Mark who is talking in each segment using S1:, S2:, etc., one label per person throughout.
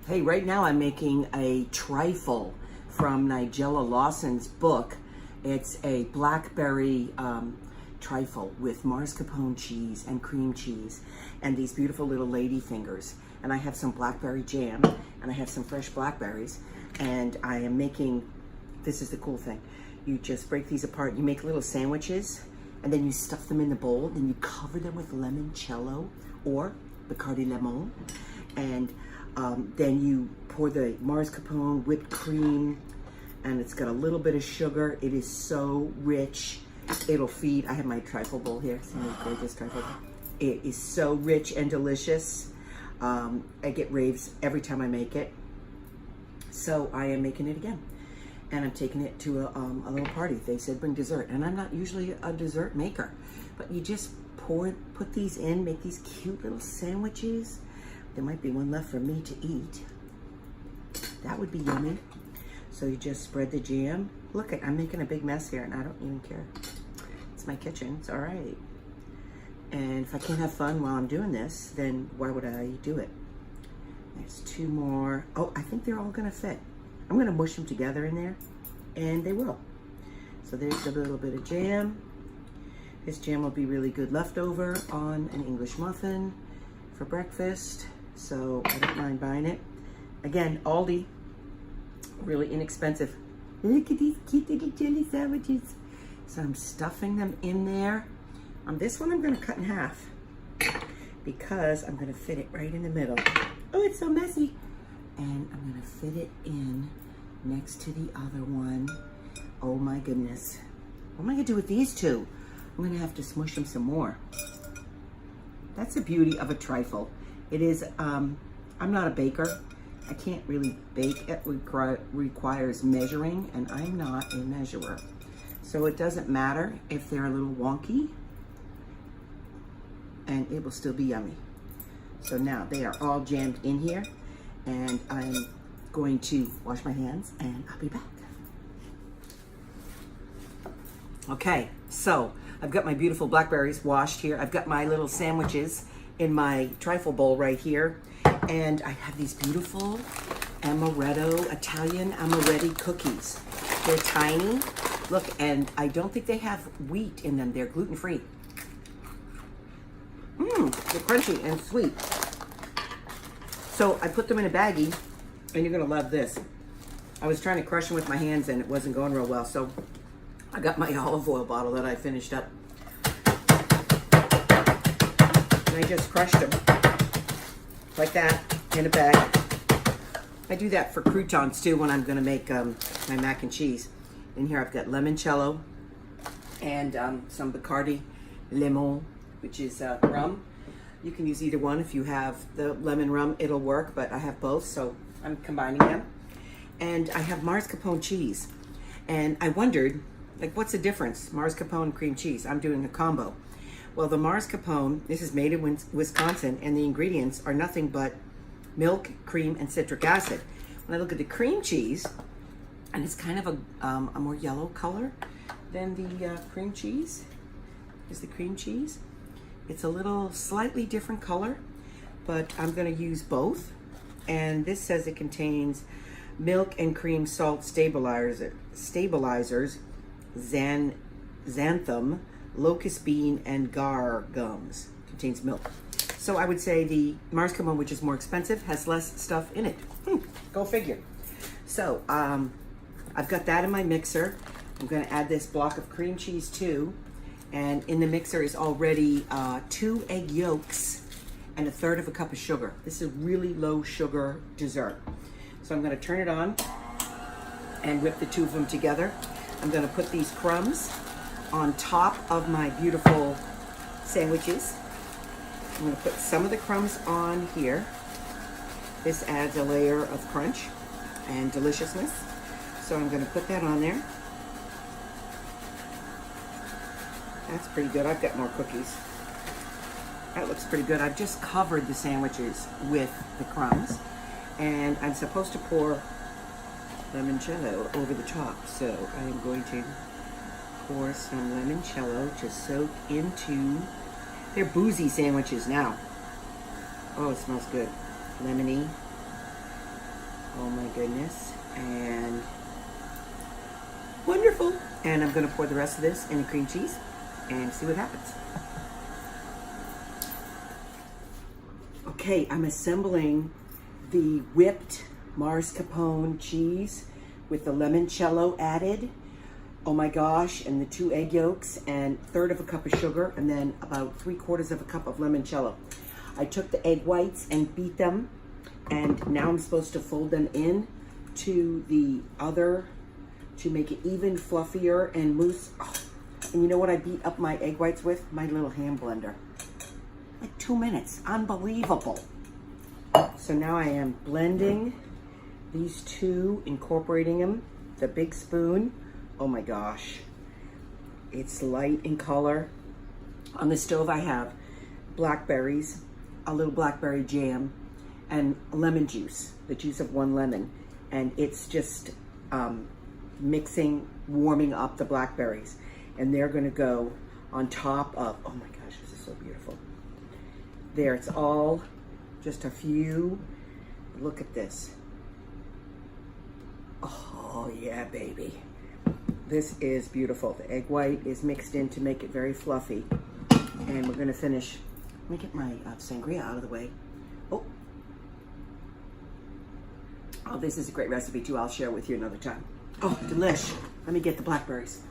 S1: Hey, right now I'm making a trifle from Nigella Lawson's book. It's a blackberry trifle with mascarpone cheese and cream cheese and these beautiful little lady fingers. And I have some blackberry jam and I have some fresh blackberries. And I am making, this is the cool thing, you just break these apart, you make little sandwiches and then you stuff them in the bowl, then you cover them with limoncello or Bacardi Lemon. And then you pour the mascarpone, whipped cream, and it's got a little bit of sugar. It is so rich. It'll feed. I have my trifle bowl here. See my gorgeous trifle bowl. It is so rich and delicious. I get raves every time I make it. So I am making it again. And I'm taking it to a little party. They said bring dessert. And I'm not usually a dessert maker. But you just put these in, make these cute little sandwiches. There might be one left for me to eat. That would be yummy. So you just spread the jam. Look, I'm making a big mess here and I don't even care. It's my kitchen, it's all right. And if I can't have fun while I'm doing this, then why would I do it? There's two more. Oh, I think they're all gonna fit. I'm gonna mush them together in there and they will. So there's a little bit of jam. This jam will be really good leftover on an English muffin for breakfast. So I don't mind buying it. Again, Aldi, really inexpensive. Look at these cute little jelly sandwiches. So I'm stuffing them in there. On this one, I'm gonna cut in half because I'm gonna fit it right in the middle. Oh, it's so messy. And I'm gonna fit it in next to the other one. Oh my goodness. What am I gonna do with these two? I'm gonna have to smush them some more. That's the beauty of a trifle. It is, I'm not a baker. I can't really bake. It requires measuring and I'm not a measurer. So it doesn't matter if they're a little wonky and it will still be yummy. So now they are all jammed in here and I'm going to wash my hands and I'll be back. Okay, so I've got my beautiful blackberries washed here. I've got my little sandwiches in my trifle bowl right here. And I have these beautiful amaretto, Italian amaretti cookies. They're tiny. Look, and I don't think they have wheat in them. They're gluten-free. They're crunchy and sweet. So I put them in a baggie, and you're gonna love this. I was trying to crush them with my hands and it wasn't going real well, so I got my olive oil bottle that I finished up. And I just crushed them like that in a bag. I do that for croutons too when I'm gonna make my mac and cheese. In here I've got limoncello and some Bacardi Lemon, which is rum. You can use either one. If you have the lemon rum, it'll work, but I have both, so I'm combining them. And I have mascarpone cheese. And I wondered, like, what's the difference? Mascarpone and cream cheese. I'm doing a combo. Well, the mascarpone, this is made in Wisconsin, and the ingredients are nothing but milk, cream, and citric acid. When I look at the cream cheese, and it's kind of a more yellow color than the cream cheese, is the cream cheese. It's a little slightly different color, but I'm gonna use both. And this says it contains milk and cream salt stabilizers, xanthan, locust bean, and gar gums. Contains milk. So I would say the mascarpone, which is more expensive, has less stuff in it. Go figure. So I've got that in my mixer. I'm gonna add this block of cream cheese too. And in the mixer is already 2 egg yolks and 1/3 cup of sugar. This is really low sugar dessert. So I'm gonna turn it on and whip the two of them together. I'm gonna put these crumbs on top of my beautiful sandwiches. I'm gonna put some of the crumbs on here. This adds a layer of crunch and deliciousness. So I'm gonna put that on there. That's pretty good. I've got more cookies. That looks pretty good. I've just covered the sandwiches with the crumbs. And I'm supposed to pour limoncello over the top. So I am going to pour some limoncello to soak into. They're boozy sandwiches now. Oh, it smells good. Lemony. Oh my goodness. And wonderful. And I'm going to pour the rest of this in the cream cheese and see what happens. Okay, I'm assembling the whipped mascarpone cheese with the limoncello added. Oh my gosh, and the 2 egg yolks and 1/3 of a cup of sugar and then about 3/4 of a cup of limoncello. I took the egg whites and beat them, and now I'm supposed to fold them in to the other to make it even fluffier and mousse. Oh, and you know what I beat up my egg whites with? My little hand blender. Like 2 minutes, unbelievable. So now I am blending these two, incorporating them, the big spoon. Oh my gosh, it's light in color. On the stove I have blackberries, a little blackberry jam, and lemon juice, the juice of 1 lemon. And it's just mixing, warming up the blackberries. And they're gonna go on top of, oh my gosh, this is so beautiful. There, it's all just a few. Look at this. Oh yeah, baby. This is beautiful. The egg white is mixed in to make it very fluffy. And we're gonna finish. Let me get my sangria out of the way. Oh, this is a great recipe too. I'll share with you another time. Oh, delish. Let me get the blackberries.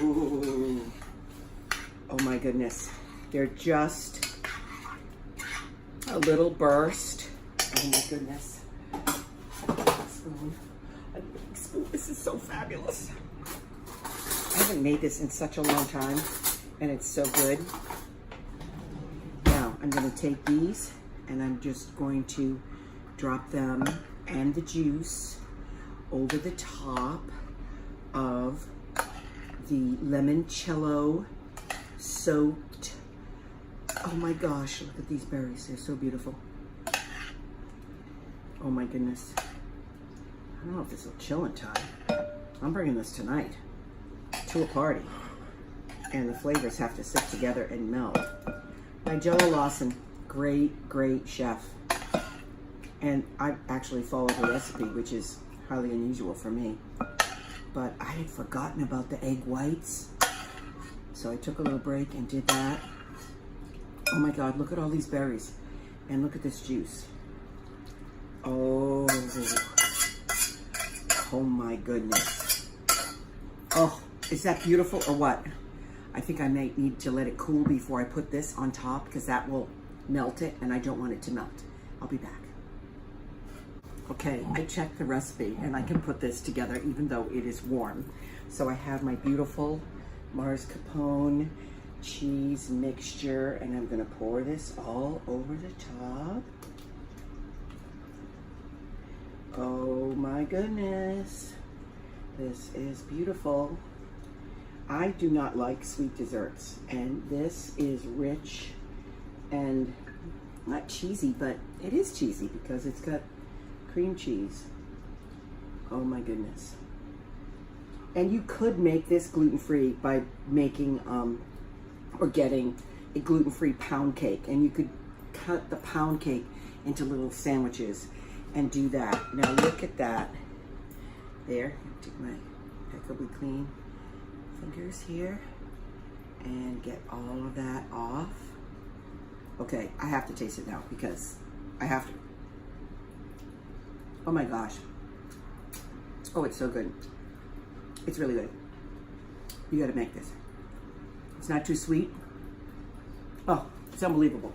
S1: Ooh. Oh my goodness. They're just a little burst. Oh my goodness. Spoon. A big spoon. This is so fabulous. I haven't made this in such a long time, and it's so good. Now, I'm going to take these, and I'm just going to drop them and the juice over the top of the limoncello soaked. Oh my gosh, look at these berries. They're so beautiful. Oh my goodness. I don't know if this will chill in time. I'm bringing this tonight to a party. And the flavors have to sit together and melt. Nigella Lawson, great, great chef. And I actually followed the recipe, which is highly unusual for me. But I had forgotten about the egg whites. So I took a little break and did that. Oh my God, look at all these berries. And look at this juice. Oh, oh my goodness. Oh, is that beautiful or what? I think I may need to let it cool before I put this on top because that will melt it and I don't want it to melt. I'll be back. Okay, I checked the recipe and I can put this together even though it is warm. So I have my beautiful mascarpone cheese mixture and I'm gonna pour this all over the top. Oh my goodness, this is beautiful. I do not like sweet desserts, and this is rich and not cheesy, but it is cheesy because it's got cream cheese. Oh my goodness. And you could make this gluten-free by making or getting a gluten-free pound cake, and you could cut the pound cake into little sandwiches and do that. Now look at that. There, take my impeccably clean fingers here and get all of that off. Okay, I have to taste it now because I have to. Oh my gosh. Oh, it's so good. It's really good. You gotta make this. It's not too sweet. Oh, it's unbelievable.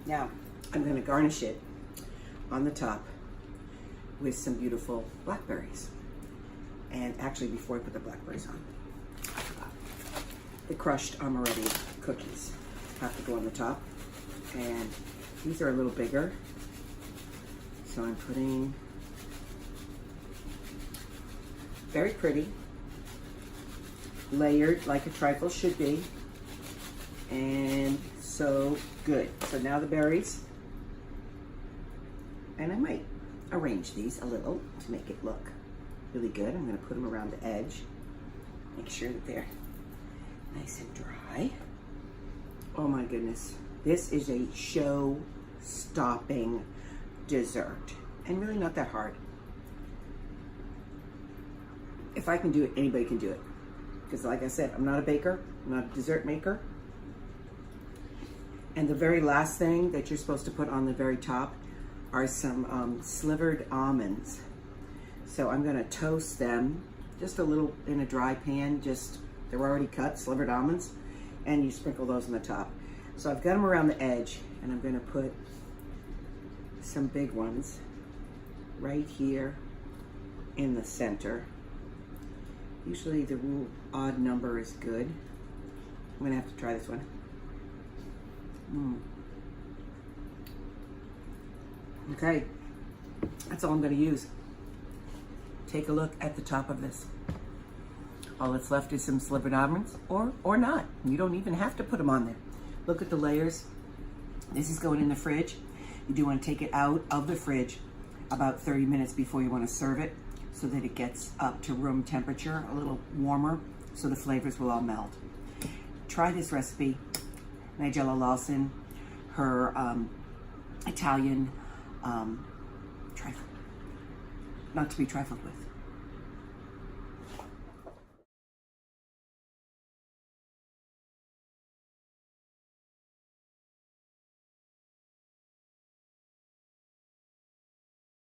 S1: Now, I'm going to garnish it on the top with some beautiful blackberries. And actually, before I put the blackberries on, I forgot. The crushed amaretti cookies have to go on the top. And these are a little bigger. So I'm putting, very pretty, layered like a trifle should be. And so good. So now the berries, and I might arrange these a little to make it look really good. I'm going to put them around the edge, make sure that they're Nice and dry. Oh my goodness. This is a show-stopping dessert. And really not that hard. If I can do it, anybody can do it. Because like I said, I'm not a baker, I'm not a dessert maker. And the very last thing that you're supposed to put on the very top are some slivered almonds. So I'm gonna toast them just a little in a dry pan, they're already cut, slivered almonds, and you sprinkle those on the top. So I've got them around the edge, and I'm gonna put some big ones right here in the center. Usually the rule odd number is good. I'm gonna have to try this one. Okay, that's all I'm gonna use. Take a look at the top of this. All that's left is some slivered almonds, or not. You don't even have to put them on there. Look at the layers. This is going in the fridge. You do want to take it out of the fridge about 30 minutes before you want to serve it, so that it gets up to room temperature, a little warmer, so the flavors will all melt. Try this recipe. Nigella Lawson, her Italian trifle. Not to be trifled with.